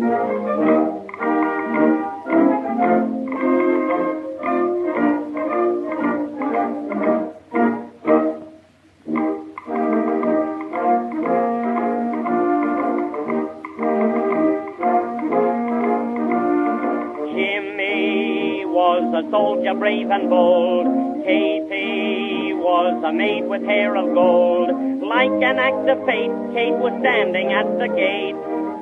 Jimmy was a soldier brave and bold. Katie was a maid with hair of gold. Like an act of fate, Kate was standing at the gate,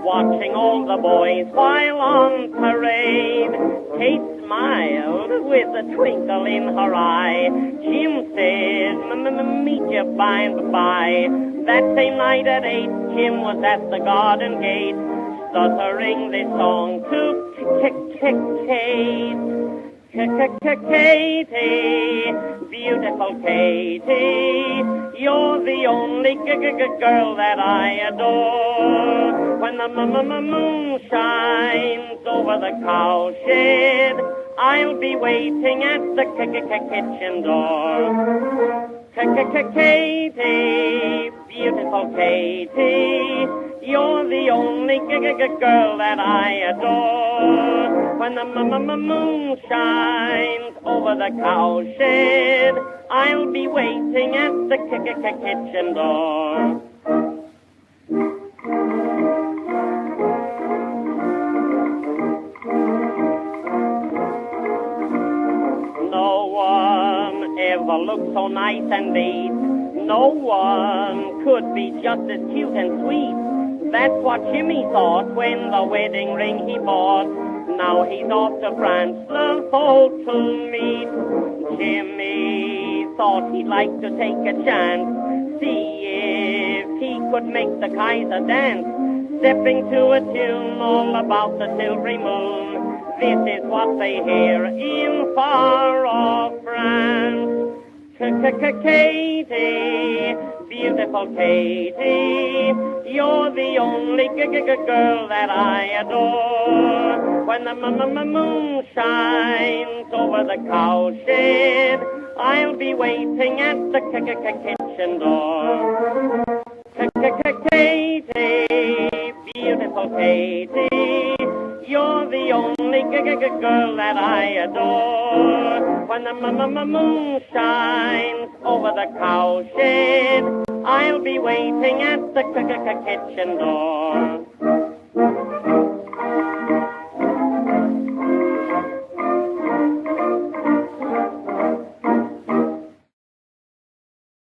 watching all the boys while on parade. Kate smiled with a twinkle in her eye. Jim said, meet you by and by. That same night at 8, Jim was at the garden gate, stuttering this song to Kate. Katie, beautiful Katie, you're the only girl that I adore. When the moon shines over the cowshed, I'll be waiting at the kitchen door. Katie, beautiful Katie, you're the only girl that I adore. When the moon shines over the cowshed, I'll be waiting at the kitchen door. No one ever looked so nice and neat. No one could be just as cute and sweet. That's what Jimmy thought when the wedding ring he bought. Now he's off to France, the folk to meet. Jimmy thought he'd like to take a chance, see if he could make the Kaiser dance, stepping to a tune all about the silvery moon. This is what they hear in far-off France. Katie, beautiful Katie, you're the only girl that I adore. When the moon shines over the cowshed, I'll be waiting at the kitchen door. Katie, beautiful Katie, you're the only girl that I adore. When the moon shines over the cowshed, I'll be waiting at the kitchen door.